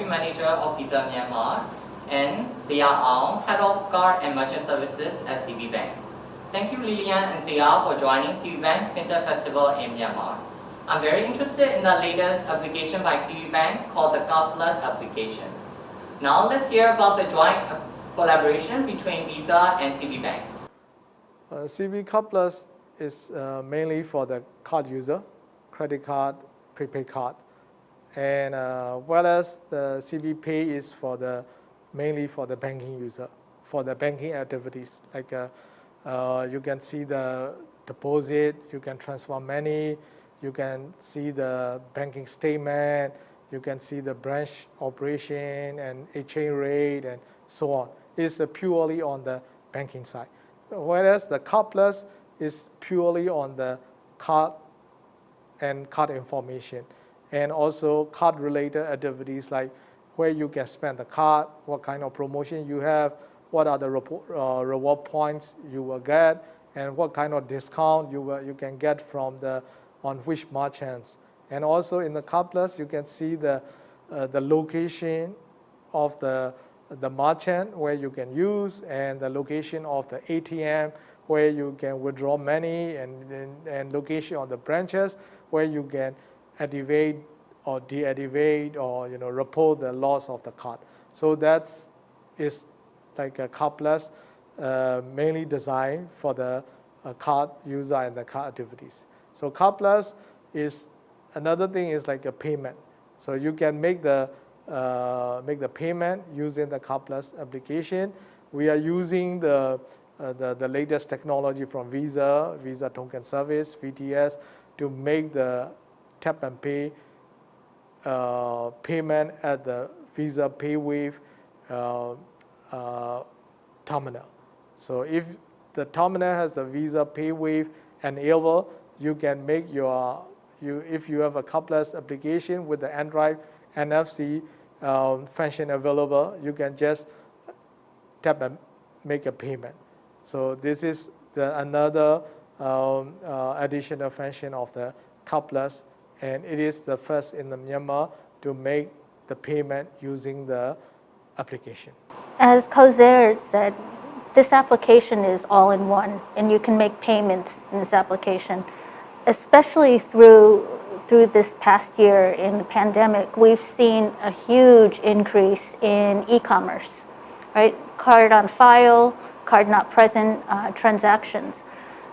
Country Manager of Visa Myanmar, and Zayar, Head of Card and Merchant Services at CB Bank. Thank you Lilian and Zayar for joining CB Bank FinTech Festival in Myanmar. I'm very interested in the latest application by CB Bank called the Card Plus application. Now let's hear about the joint collaboration between Visa and CB Bank. CB Card Plus is mainly for the card user, credit card, prepaid card, and whereas the CB Pay is for mainly for the banking user, for the banking activities. Like you can see the deposit, you can transfer money, you can see the banking statement, you can see the branch operation and exchange rate and so on. It's purely on the banking side. Whereas the Card Plus is purely on the card and card information, and also card-related activities like where you can spend the card, what kind of promotion you have, what are the reward points you will get, and what kind of discount you can get from on which merchants. And also in the Card Plus, you can see the location of the merchant where you can use, and the location of the ATM where you can withdraw money, and location of the branches where you can activate or deactivate or report the loss of the card. So that is like a Card Plus mainly designed for the card user and the card activities. So Card Plus is another thing is like a payment. So you can make the payment using the Card Plus application. We are using the latest technology from Visa Token Service, VTS, to make the tap and pay payment at the Visa PayWave terminal. So if the terminal has the Visa PayWave enabled, you can make if you have a Card Plus application with the Android NFC function available, you can just tap and make a payment. So this is another additional function of the Card Plus, and it is the first in Myanmar to make the payment using the application. As Zayar said, this application is all-in-one, and you can make payments in this application. Especially through this past year in the pandemic, we've seen a huge increase in e-commerce, right? Card on file, card not present transactions.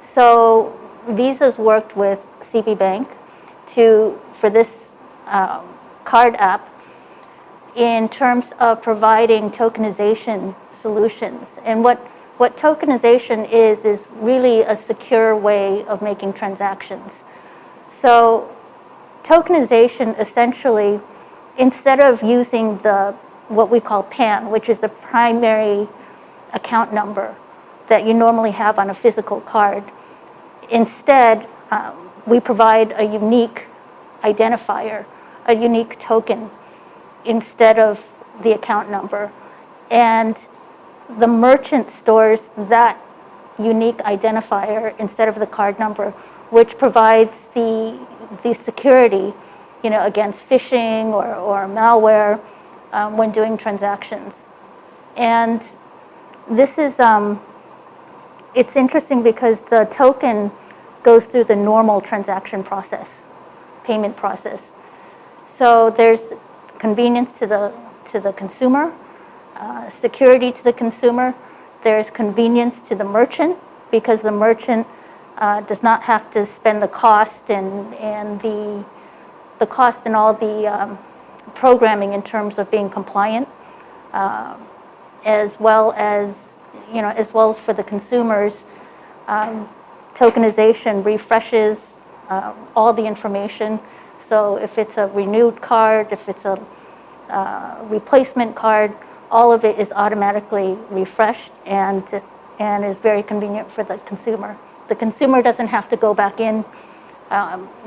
So Visa's worked with CB Bank for this card app in terms of providing tokenization solutions. And what tokenization is really a secure way of making transactions. So tokenization essentially, instead of using what we call PAN, which is the primary account number that you normally have on a physical card, instead we provide a unique identifier, a unique token instead of the account number. And the merchant stores that unique identifier instead of the card number, which provides the security, against phishing or malware when doing transactions. And this is it's interesting because the token goes through the normal transaction process, payment process. So there's convenience to the consumer, security to the consumer. There's convenience to the merchant because the merchant does not have to spend the cost and the cost and all the programming in terms of being compliant, as well as for the consumers. Tokenization refreshes all the information. So if it's a renewed card, if it's a replacement card, all of it is automatically refreshed and is very convenient for the consumer. The consumer doesn't have to go back in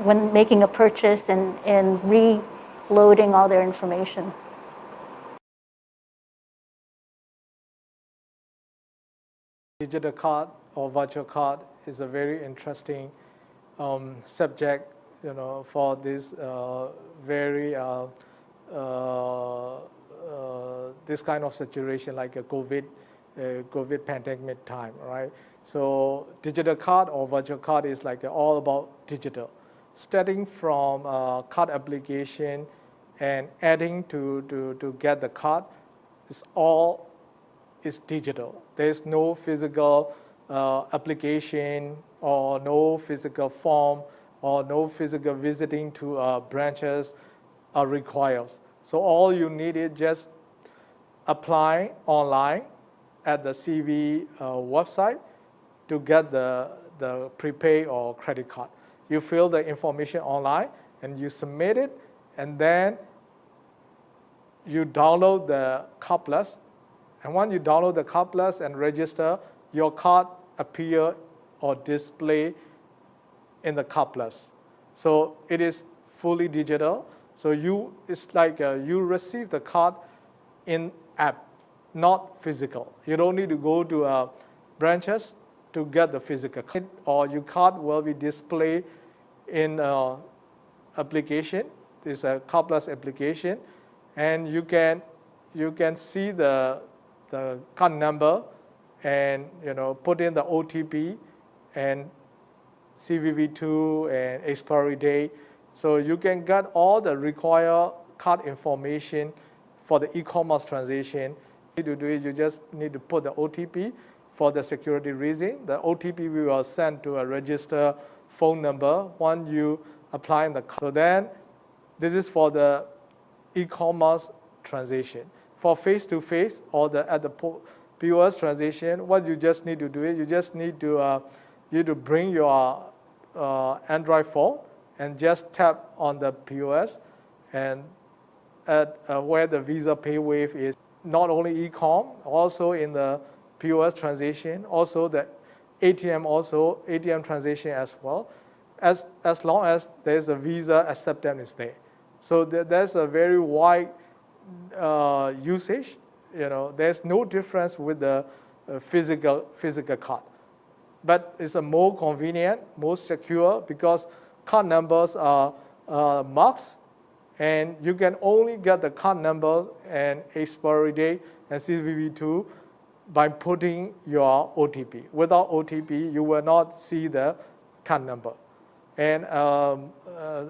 when making a purchase and reloading all their information. Digital card or virtual card is a very interesting subject, for this very this kind of situation like a COVID pandemic time, right? So digital card or virtual card is like all about digital. Starting from card application and adding to get the card is digital. There's no physical application or no physical form or no physical visiting to branches are required. So all you need is just apply online at the CV website to get the prepaid or credit card. You fill the information online and you submit it, and then you download the Card Plus. And when you download the Card Plus and register, your card appear or display in the Card Plus. So it is fully digital. So it's like you receive the card in app, not physical. You don't need to go to branches to get the physical card, or your card will be displayed in application. This is a Card Plus application, and you can see the card number and put in the OTP and CVV2 and expiry date. So you can get all the required card information for the e-commerce transaction. You need to do is you just need to put the OTP for the security reason. The OTP we will send to a registered phone number when you apply the card. So then this is for the e-commerce transaction. For face-to-face or at the POS transaction, what you just need to do is you just need to bring your Android phone and just tap on the POS, and at where the Visa PayWave is, not only e-com, also in the POS transaction, also the ATM transaction as well, as long as there's a Visa acceptance there. So there's a very wide usage. There's no difference with the physical card, but it's a more convenient, more secure, because card numbers are marked, and you can only get the card number and expiry date and CVV2 by putting your OTP. Without OTP, you will not see the card number. And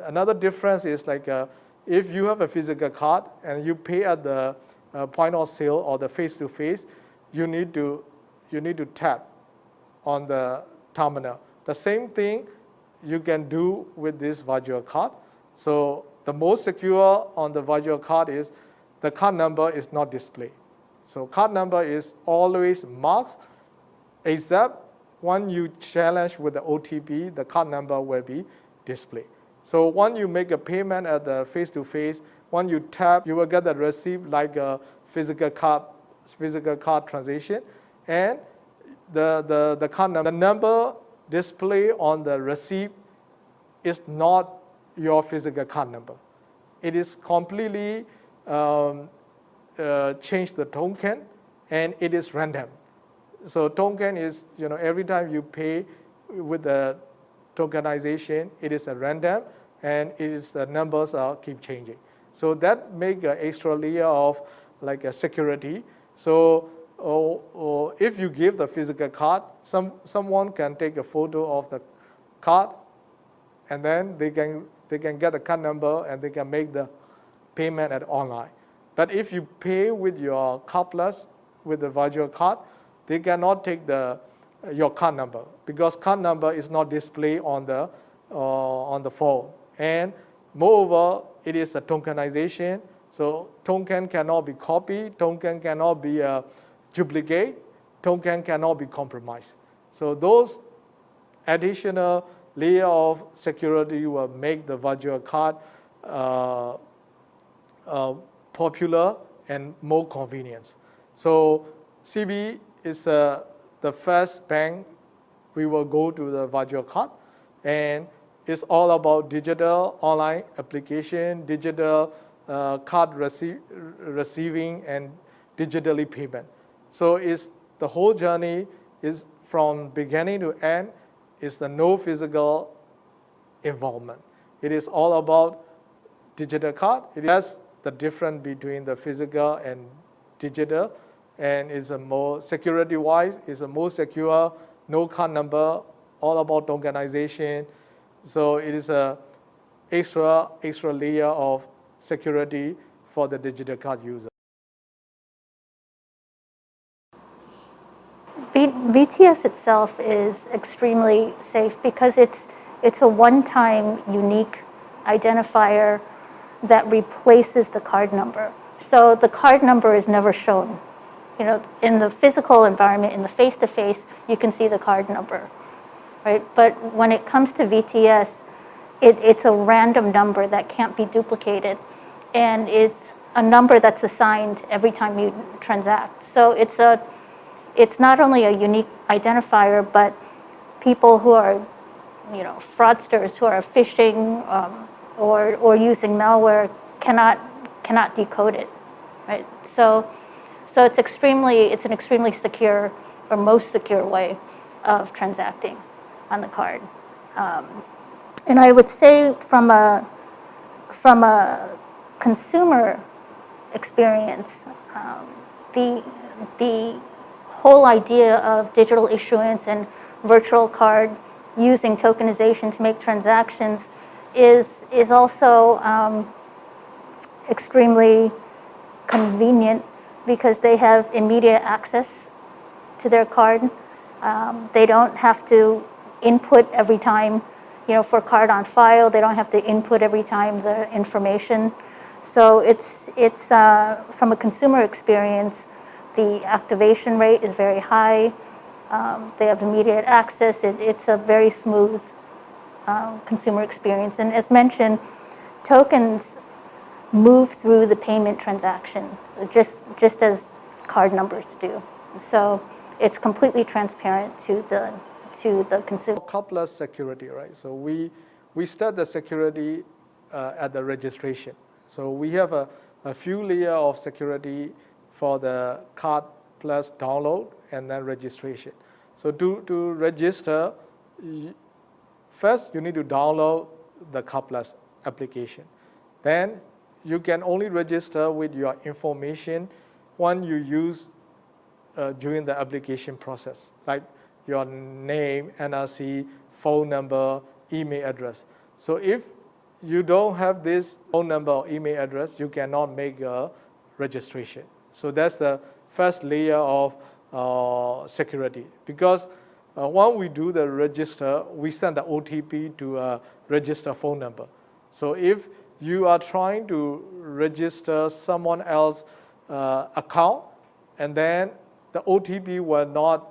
another difference is like if you have a physical card and you pay at the point of sale or the face-to-face, you need to tap on the terminal. The same thing you can do with this virtual card. So the most secure on the virtual card is the card number is not displayed. So card number is always marked, except when you challenge with the OTP, the card number will be displayed. So when you make a payment at the face-to-face, when you tap, you will get the receipt like a physical card transaction, and the card number, the number displayed on the receipt is not your physical card number. It is completely changed the token, and it is random. So token is, every time you pay with the tokenization, it is a random, and the numbers keep changing. So that make an extra layer of like a security. So if you give the physical card, someone can take a photo of the card, and then they can get the card number and they can make the payment at online. But if you pay with your Card Plus with the virtual card, they cannot take your card number, because card number is not displayed on the phone. And moreover, it is a tokenization, so token cannot be copied, token cannot be duplicated, token cannot be compromised. So those additional layer of security will make the virtual card popular and more convenient. So CB is the first bank we will go to the virtual card, and it's all about digital online application, digital card receiving, and digitally payment. So the whole journey is from beginning to end is the no physical involvement. It is all about digital card. It is the difference between the physical and digital, and it's a more security-wise, it's a more secure, no card number, all about tokenization. So it is a extra layer of security for the digital card user. VTS itself is extremely safe because it's a one-time unique identifier that replaces the card number. So the card number is never shown. You know, in the physical environment, in the face-to-face, you can see the card number, right? But when it comes to VTS, it's a random number that can't be duplicated, and it's a number that's assigned every time you transact. So it's not only a unique identifier, but people who are, you know, fraudsters who are phishing or using malware cannot decode it, right? So it's an extremely secure, or most secure way of transacting on the card. And I would say from a consumer experience, the whole idea of digital issuance and virtual card using tokenization to make transactions is also extremely convenient because they have immediate access to their card. They don't have to input every time, you know, for card on file. They don't have to input every time the information. So it's from a consumer experience, the activation rate is very high. They have immediate access. It's a very smooth consumer experience. And as mentioned, tokens move through the payment transaction, just as card numbers do. So it's completely transparent to the consumer. Coupler security, right? So we start the security at the registration. So we have a few layers of security for the card plus download and then registration. So to register, first you need to download the Card Plus application. Then you can only register with your information when you use during the application process, like your name, NRC, phone number, email address. So if you don't have this phone number or email address, you cannot make a registration. So that's the first layer of security. Because when we do the register, we send the OTP to a register phone number. So if you are trying to register someone else's account, and then the OTP will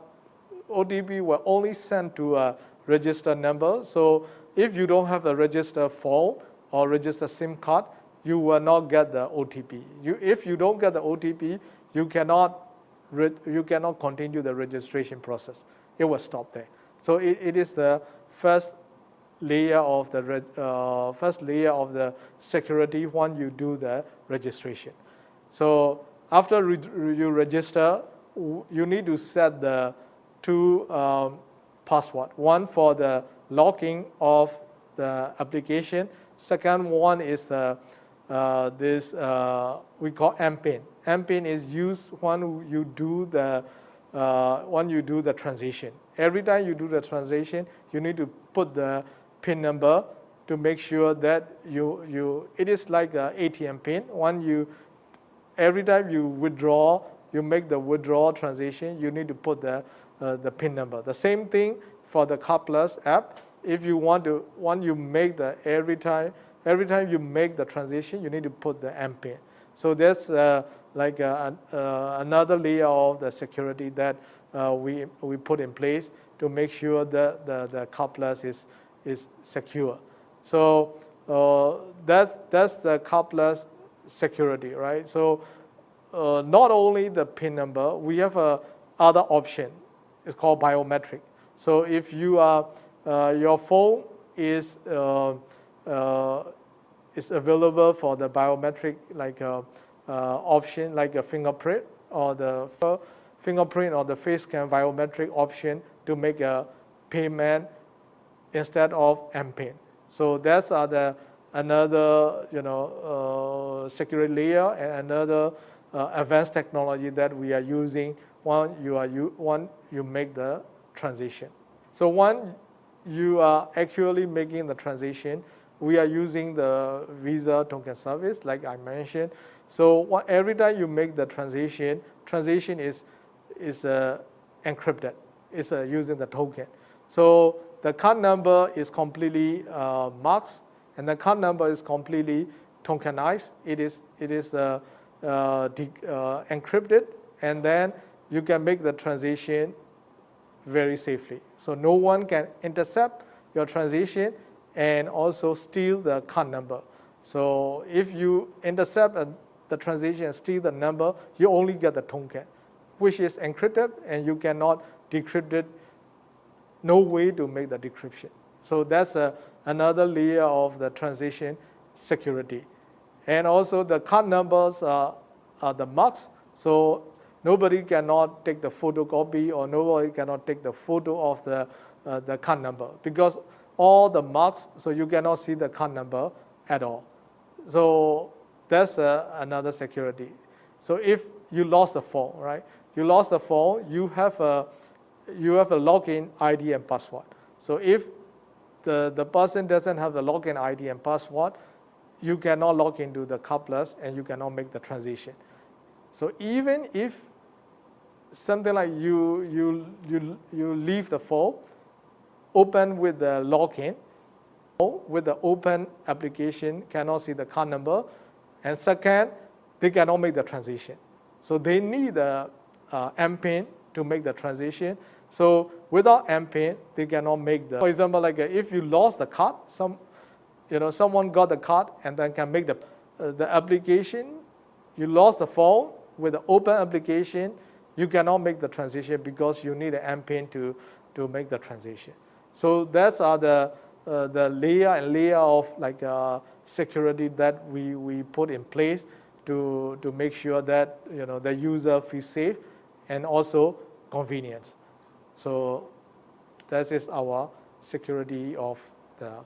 only send to a register number. So if you don't have a register phone or register SIM card, you will not get the OTP. If you don't get the OTP, you cannot continue the registration process. It will stop there. So it is the first layer of the security when you do the registration. So after you register, you need to set the two password. One for the login of the application. Second one is the we call MPIN. MPIN is used when you do the transition. Every time you do the transition, you need to put the PIN number to make sure that it is like an ATM PIN. Every time you withdraw, you make the withdrawal transaction, you need to put the PIN number. The same thing for the Card Plus app. If you want to, every time you make the transaction, you need to put the MPIN. So that's another layer of the security that we put in place to make sure that the Card Plus is secure. So that's the Card Plus security, right? So not only the PIN number, we have other option. It's called biometric. So if you are your phone is available for the biometric option, like a fingerprint or the face scan biometric option to make a payment instead of MPIN. So that's the another security layer and another advanced technology that we are using when you make the transition. So when you are actually making the transition, we are using the Visa token service, like I mentioned. So every time you make the transition is encrypted. It's using the token. So the card number is completely marked, and the card number is completely tokenized. It is encrypted, and then you can make the transition very safely. So no one can intercept your transition and also steal the card number. So if you intercept the transition and steal the number, you only get the token, which is encrypted, and you cannot decrypt it. No way to make the decryption. So that's another layer of the transition security. And also the card numbers are the marks. So nobody cannot take the photocopy, or nobody cannot take the photo of the card number, because all the marks, so you cannot see the card number at all. So that's another security. So if you lost the phone, right? You lost the phone, you have a login ID and password. So if the person doesn't have the login ID and password, you cannot log into the Card Plus and you cannot make the transition. So even if something like you leave the phone open with the login, with the open application, cannot see the card number, and second, they cannot make the transition. So they need a MPIN to make the transition. So without MPIN, they cannot make the. For example, like if you lost the card, someone got the card and then can make the application. You lost the phone with the open application, you cannot make the transition because you need an MPIN to make the transition. So that's the layer of security that we put in place to make sure that the user feels safe and also convenience. So that is our security of the